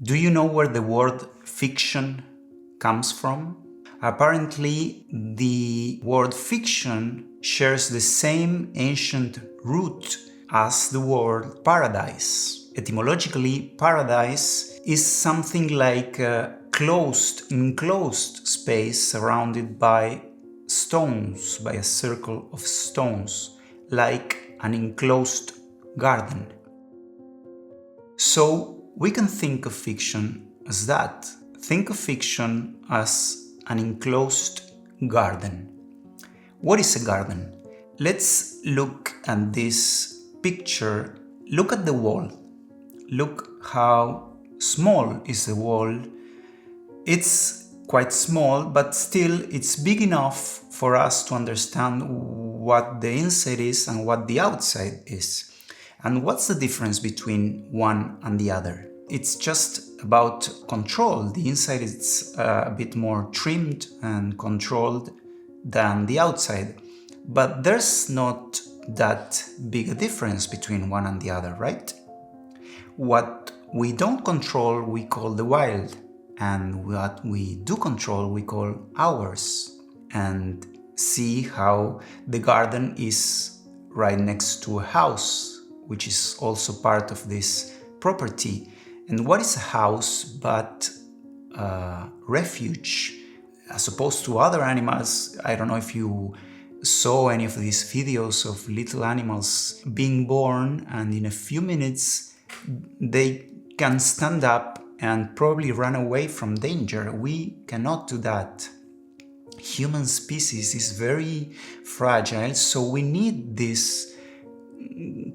Do you know where the word fiction comes from? Apparently, the word fiction shares the same ancient root as the word paradise. Etymologically, paradise is something like a enclosed space surrounded by stones, by a circle of stones, like an enclosed garden. So we can think of fiction as that. Think of fiction as an enclosed garden. What is a garden? Let's look at this picture. Look at the wall. Look how small is the wall. It's quite small, but still it's big enough for us to understand what the inside is and what the outside is. And what's the difference between one and the other? It's just about control. The inside is a bit more trimmed and controlled than the outside. But there's not that big a difference between one and the other, right? What we don't control, we call the wild. And what we do control, we call ours. And see how the garden is right next to a house, which is also part of this property. And what is a house but a refuge? As opposed to other animals, I don't know if you saw any of these videos of little animals being born, and in a few minutes they can stand up and probably run away from danger. We cannot do that. Human species is very fragile, so we need this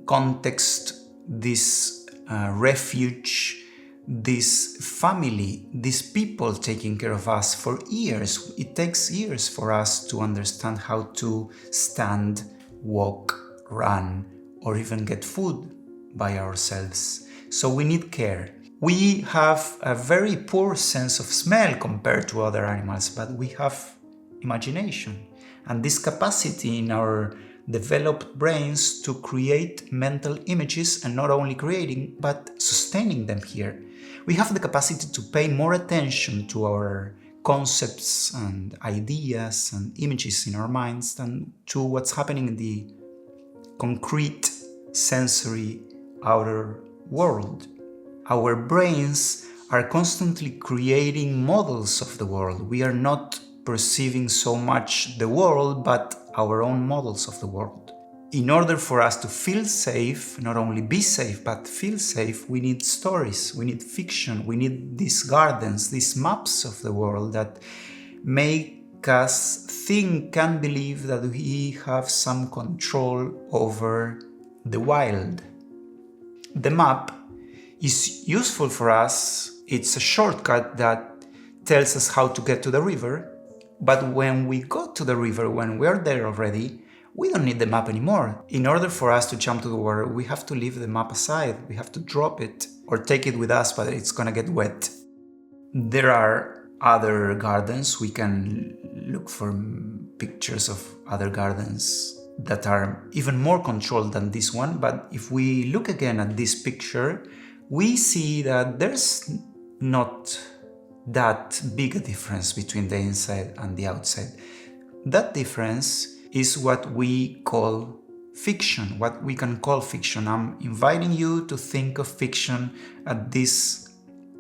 context, this refuge, this family, these people taking care of us for years. It takes years for us to understand how to stand, walk, run, or even get food by ourselves. So we need care. We have a very poor sense of smell compared to other animals, but we have imagination and this capacity in our developed brains to create mental images, and not only creating but sustaining them here. We have the capacity to pay more attention to our concepts and ideas and images in our minds than to what's happening in the concrete sensory outer world. Our brains are constantly creating models of the world. We are not perceiving so much the world, but our own models of the world. In order for us to feel safe, not only be safe, but feel safe, we need stories, we need fiction, we need these gardens, these maps of the world that make us think and believe that we have some control over the wild. The map is useful for us. It's a shortcut that tells us how to get to the river. But when we go to the river, when we're there already, we don't need the map anymore. In order for us to jump to the water, we have to leave the map aside. We have to drop it or take it with us, but it's gonna get wet. There are other gardens. We can look for pictures of other gardens that are even more controlled than this one. But if we look again at this picture, we see that there's not that big a difference between the inside and the outside. That difference is what we call fiction, what we can call fiction. I'm inviting you to think of fiction at these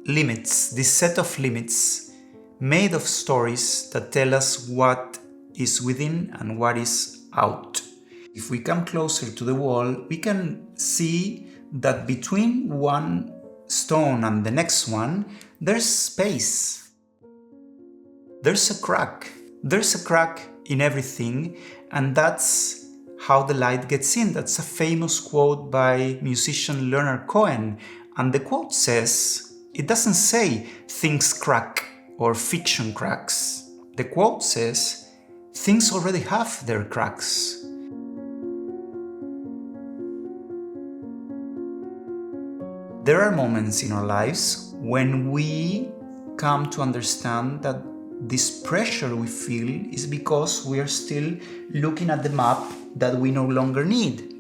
limits, this set of limits made of stories that tell us what is within and what is out. If we come closer to the wall, we can see that between one stone and the next one, there's space. There's a crack. There's a crack in everything, and that's how the light gets in. That's a famous quote by musician Leonard Cohen. And the quote says, it doesn't say things crack or fiction cracks. The quote says, things already have their cracks. There are moments in our lives when we come to understand that this pressure we feel is because we are still looking at the map that we no longer need.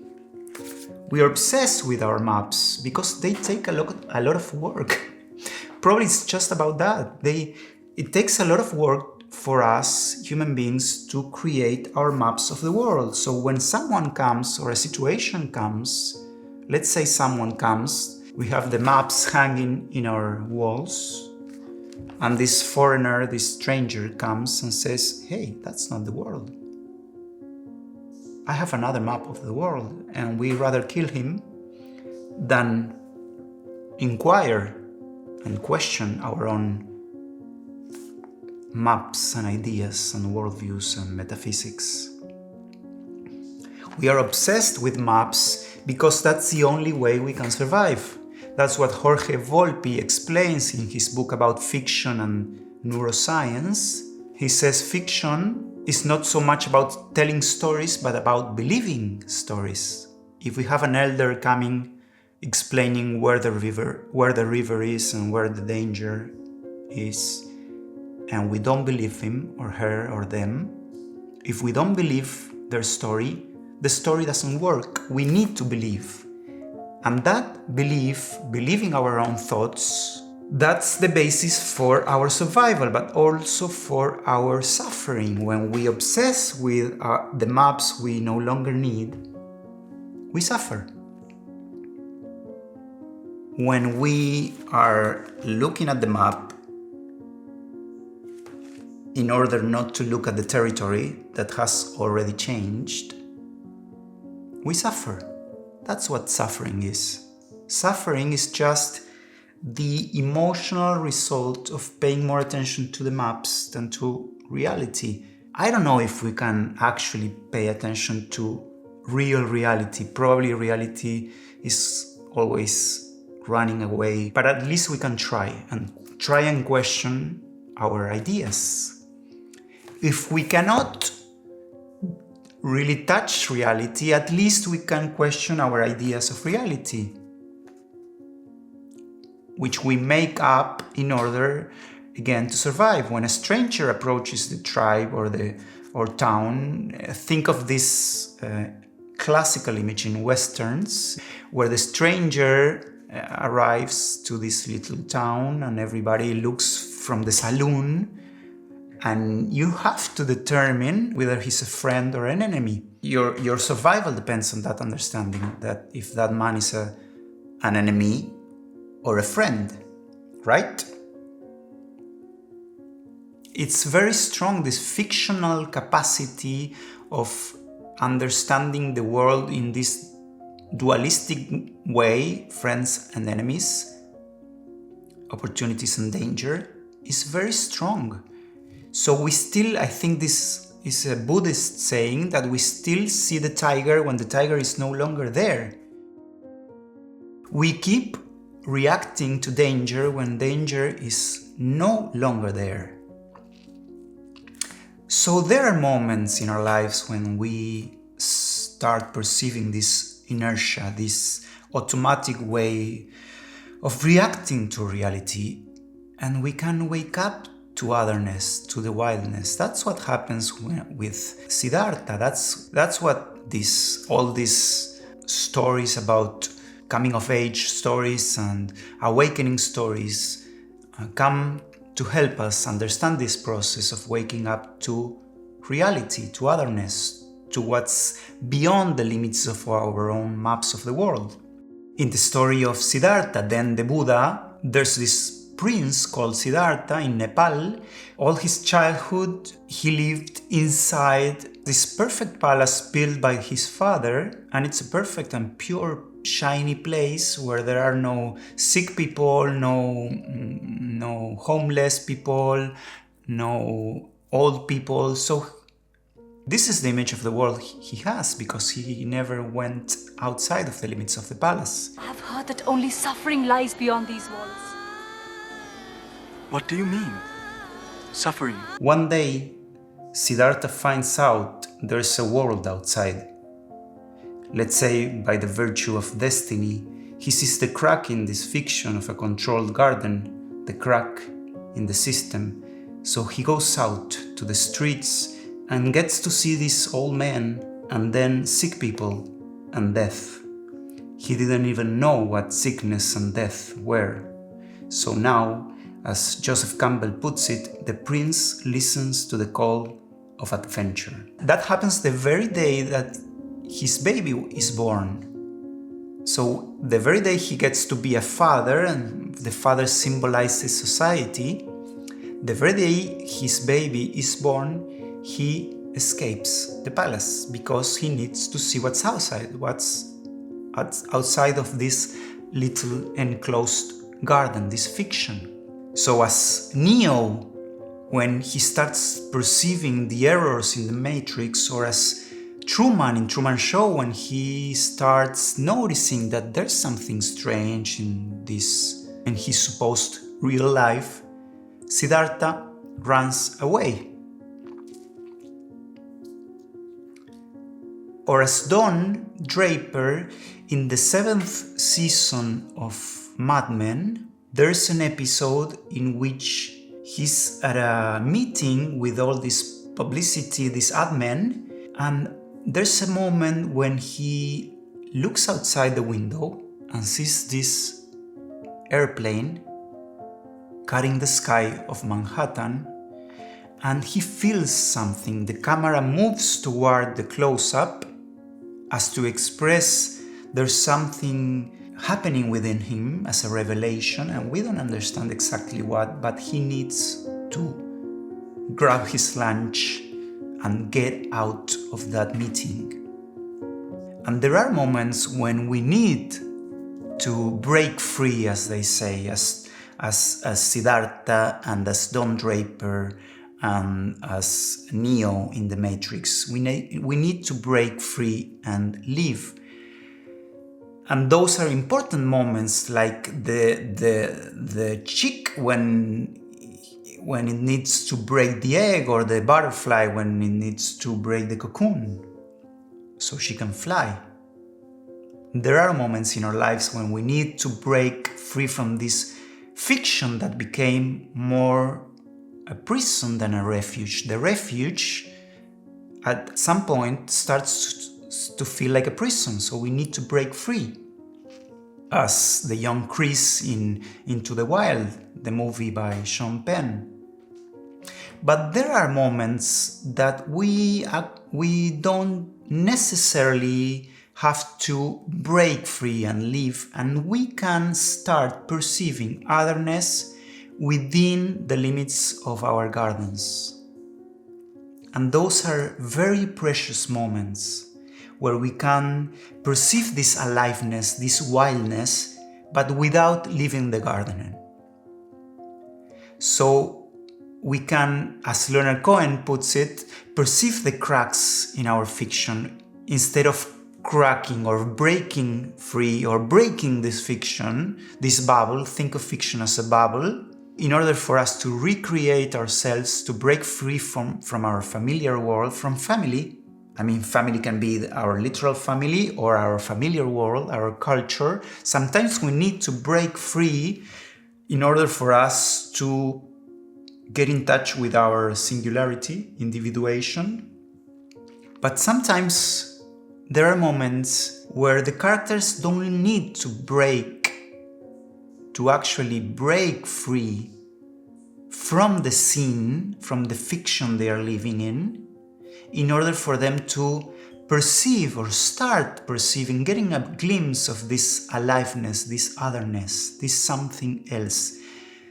We are obsessed with our maps because they take a lot of work. probably it's just about that. It takes a lot of work for us human beings to create our maps of the world. So when someone comes or a situation comes, let's say someone comes, we have the maps hanging in our walls, and this foreigner, this stranger comes and says, hey, that's not the world. I have another map of the world, and we rather kill him than inquire and question our own maps and ideas and worldviews and metaphysics. We are obsessed with maps because that's the only way we can survive. That's what Jorge Volpi explains in his book about fiction and neuroscience. He says fiction is not so much about telling stories, but about believing stories. If we have an elder coming, explaining where the river is and where the danger is, and we don't believe him or her or them, if we don't believe their story, the story doesn't work. We need to believe. And that believing our own thoughts, that's the basis for our survival, but also for our suffering. When we obsess with the maps we no longer need, we suffer. When we are looking at the map in order not to look at the territory that has already changed, we suffer. That's what suffering is. Suffering is just the emotional result of paying more attention to the maps than to reality. I don't know if we can actually pay attention to real reality. Probably reality is always running away, but at least we can try and question our ideas. If we cannot really touch reality, at least we can question our ideas of reality, which we make up in order, again, to survive. When a stranger approaches the tribe or town, think of this classical image in Westerns, where the stranger arrives to this little town and everybody looks from the saloon, and you have to determine whether he's a friend or an enemy. Your survival depends on that understanding, that if that man is an enemy or a friend, right? It's very strong, this fictional capacity of understanding the world in this dualistic way, friends and enemies, opportunities and danger, is very strong. So we still, I think this is a Buddhist saying, that we still see the tiger when the tiger is no longer there. We keep reacting to danger when danger is no longer there. So there are moments in our lives when we start perceiving this inertia, this automatic way of reacting to reality, and we can wake up to otherness, to the wildness. That's what happens with Siddhartha. That's what all these stories about coming of age stories and awakening stories come to help us understand this process of waking up to reality, to otherness, to what's beyond the limits of our own maps of the world. In the story of Siddhartha, then the Buddha, there's this prince called Siddhartha in Nepal. All his childhood he lived inside this perfect palace built by his father, and it's a perfect and pure, shiny place where there are no sick people, no homeless people, no old people. So this is the image of the world he has, because he never went outside of the limits of the palace. I have heard that only suffering lies beyond these walls. What do you mean? Suffering? One day, Siddhartha finds out there's a world outside. Let's say, by the virtue of destiny, he sees the crack in this fiction of a controlled garden, the crack in the system. So he goes out to the streets and gets to see these old men and then sick people and death. He didn't even know what sickness and death were. So now As Joseph Campbell puts it, the prince listens to the call of adventure. That happens the very day that his baby is born. So the very day he gets to be a father, and the father symbolizes society, the very day his baby is born, he escapes the palace because he needs to see what's outside of this little enclosed garden, this fiction. So as Neo, when he starts perceiving the errors in the Matrix, or as Truman in Truman Show, when he starts noticing that there's something strange in this and his supposed real life, Siddhartha runs away. Or as Don Draper in the 7th season of Mad Men, there's an episode in which he's at a meeting with all this publicity, these ad men, and there's a moment when he looks outside the window and sees this airplane cutting the sky of Manhattan, and he feels something. The camera moves toward the close-up as to express there's something happening within him as a revelation, and we don't understand exactly what, but he needs to grab his lunch and get out of that meeting. And there are moments when we need to break free, as they say, as Siddhartha and as Don Draper and as Neo in the Matrix. We need to break free and live. And those are important moments, like the chick when it needs to break the egg, or the butterfly when it needs to break the cocoon so she can fly. There are moments in our lives when we need to break free from this fiction that became more a prison than a refuge. The refuge at some point starts to feel like a prison, so we need to break free. As the young Chris in Into the Wild, the movie by Sean Penn. But there are moments that we don't necessarily have to break free and live, and we can start perceiving otherness within the limits of our gardens. And those are very precious moments where we can perceive this aliveness, this wildness, but without leaving the garden. So we can, as Leonard Cohen puts it, perceive the cracks in our fiction instead of cracking or breaking free or breaking this fiction, this bubble. Think of fiction as a bubble, in order for us to recreate ourselves, to break free from our familiar world, from family. I mean, family can be our literal family or our familiar world, our culture. Sometimes we need to break free in order for us to get in touch with our singularity, individuation. But sometimes there are moments where the characters don't need to actually break free from the scene, from the fiction they are living in order for them to perceive or start perceiving, getting a glimpse of this aliveness, this otherness, this something else.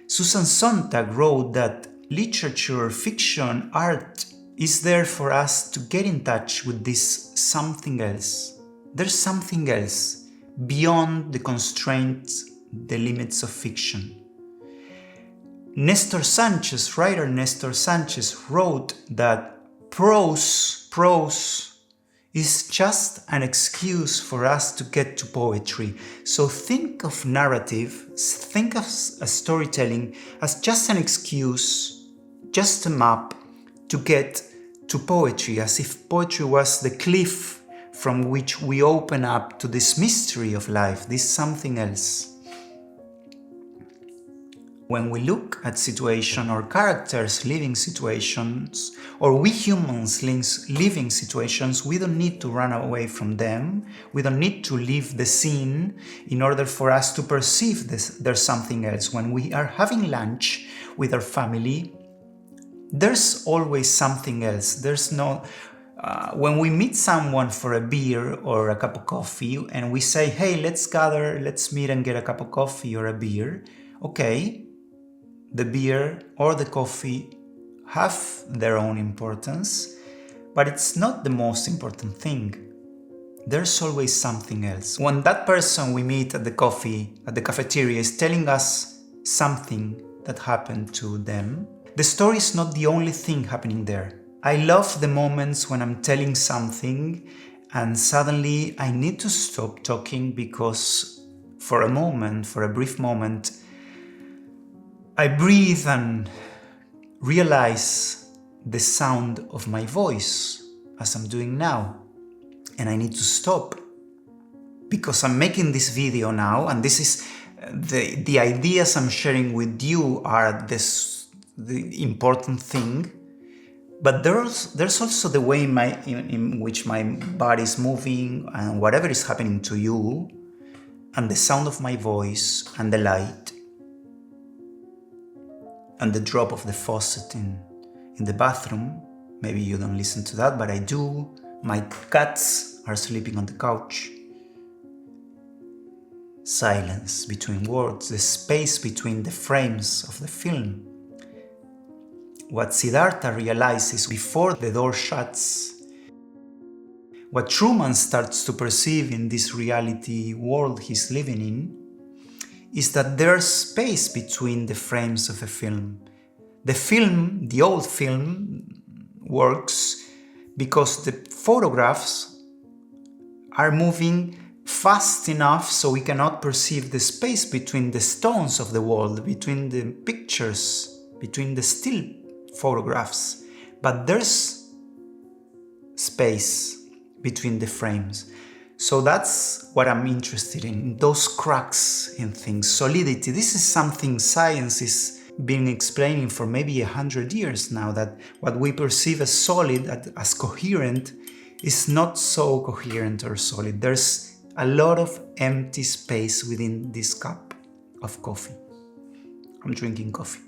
Susan Sontag wrote that literature, fiction, art is there for us to get in touch with this something else. There's something else beyond the constraints, the limits of fiction. Writer Nestor Sanchez wrote that prose is just an excuse for us to get to poetry. So think of narrative, think of storytelling as just an excuse, just a map to get to poetry, as if poetry was the cliff from which we open up to this mystery of life, this something else. When we look at situation or characters living situations, or we humans living situations, we don't need to run away from them. We don't need to leave the scene in order for us to perceive there's something else. When we are having lunch with our family, there's always something else. There's no... when we meet someone for a beer or a cup of coffee and we say, hey, let's gather, let's meet and get a cup of coffee or a beer, okay, the beer or the coffee have their own importance, but it's not the most important thing. There's always something else. When that person we meet at the cafeteria is telling us something that happened to them, the story is not the only thing happening there. I love the moments when I'm telling something and suddenly I need to stop talking because for a brief moment, I breathe and realize the sound of my voice as I'm doing now. And I need to stop because I'm making this video now, and this is the ideas I'm sharing with you are the important thing. But there's also the way in which my body is moving and whatever is happening to you, and the sound of my voice and the light and the drop of the faucet in the bathroom. Maybe you don't listen to that, but I do. My cats are sleeping on the couch. Silence between words, the space between the frames of the film. What Siddhartha realizes before the door shuts, what Truman starts to perceive in this reality world he's living in, is that there's space between the frames of a film. The old film, works because the photographs are moving fast enough so we cannot perceive the space between the stones of the wall, between the pictures, between the still photographs. But there's space between the frames. So that's what I'm interested in, those cracks in things, solidity. This is something science has been explaining for maybe 100 years now, that what we perceive as solid, as coherent, is not so coherent or solid. There's a lot of empty space within this cup of coffee. I'm drinking coffee.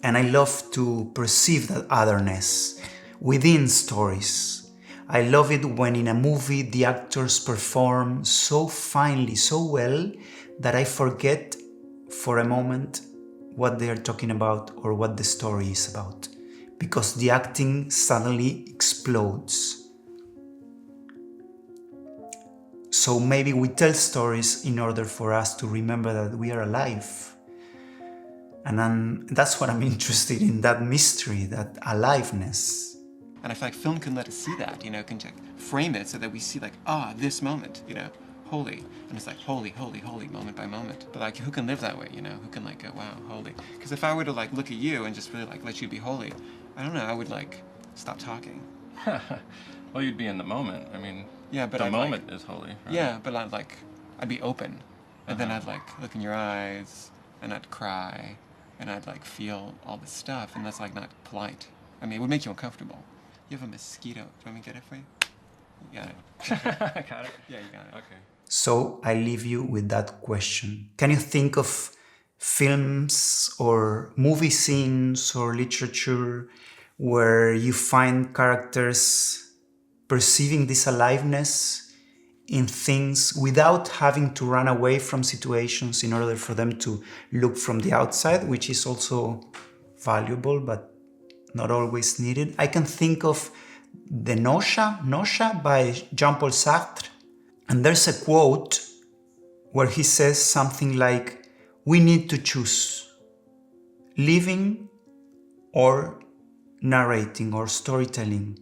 And I love to perceive that otherness within stories. I love it when in a movie the actors perform so finely, so well, that I forget for a moment what they are talking about or what the story is about, because the acting suddenly explodes. So maybe we tell stories in order for us to remember that we are alive. And that's what I'm interested in, that mystery, that aliveness. And I feel like film can let us see that, can like frame it so that we see like, this moment, holy. And it's like holy, holy, holy, moment by moment. But like, who can live that way, Who can like go, wow, holy. Because if I were to like look at you and just really like let you be holy, I don't know, I would like stop talking. Well, you'd be in the moment. I mean, yeah, but the moment is holy. Right? Yeah, but I'd be open. And then I'd like look in your eyes and I'd cry and I'd like feel all this stuff, and that's like not polite. I mean, it would make you uncomfortable. You have a mosquito. Do you want me to get it for you? You got it. Got it? Yeah, you got it. Okay. So I leave you with that question. Can you think of films or movie scenes or literature where you find characters perceiving this aliveness in things without having to run away from situations in order for them to look from the outside, which is also valuable but not always needed? I can think of the Nausea by Jean-Paul Sartre. And there's a quote where he says something like, we need to choose living or narrating or storytelling.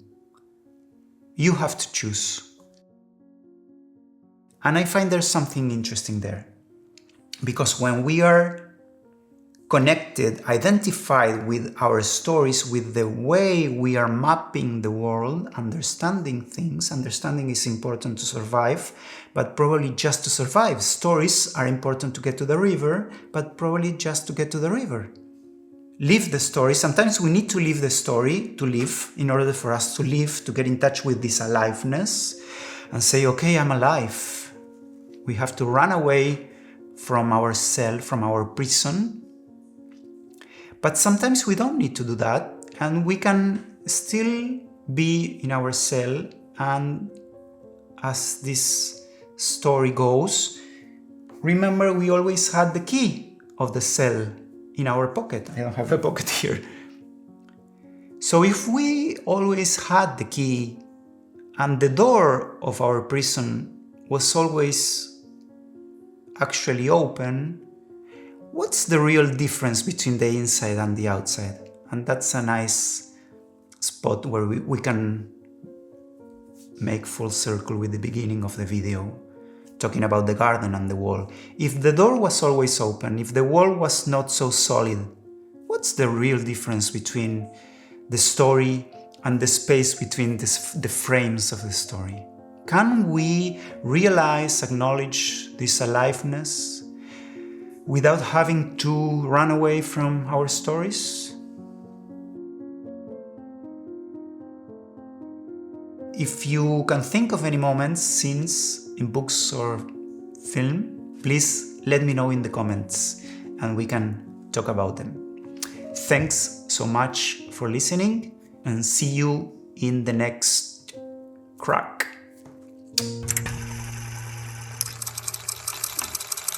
You have to choose. And I find there's something interesting there. Because when we are connected, identified with our stories, with the way we are mapping the world, understanding things. Understanding is important to survive, but probably just to survive. Stories are important to get to the river, but probably just to get to the river. Live the story. Sometimes we need to live the story to live, in order for us to live, to get in touch with this aliveness and say, okay, I'm alive. We have to run away from our cell, from our prison, But sometimes we don't need to do that, and we can still be in our cell, and as this story goes, remember we always had the key of the cell in our pocket. I don't have a pocket here. So if we always had the key and the door of our prison was always actually open, what's the real difference between the inside and the outside? And that's a nice spot where we can make full circle with the beginning of the video, talking about the garden and the wall. If the door was always open, if the wall was not so solid, what's the real difference between the story and the space between the frames of the story? Can we realize, acknowledge this aliveness without having to run away from our stories? If you can think of any moments, scenes in books or film, please let me know in the comments and we can talk about them. Thanks so much for listening, and see you in the next crack.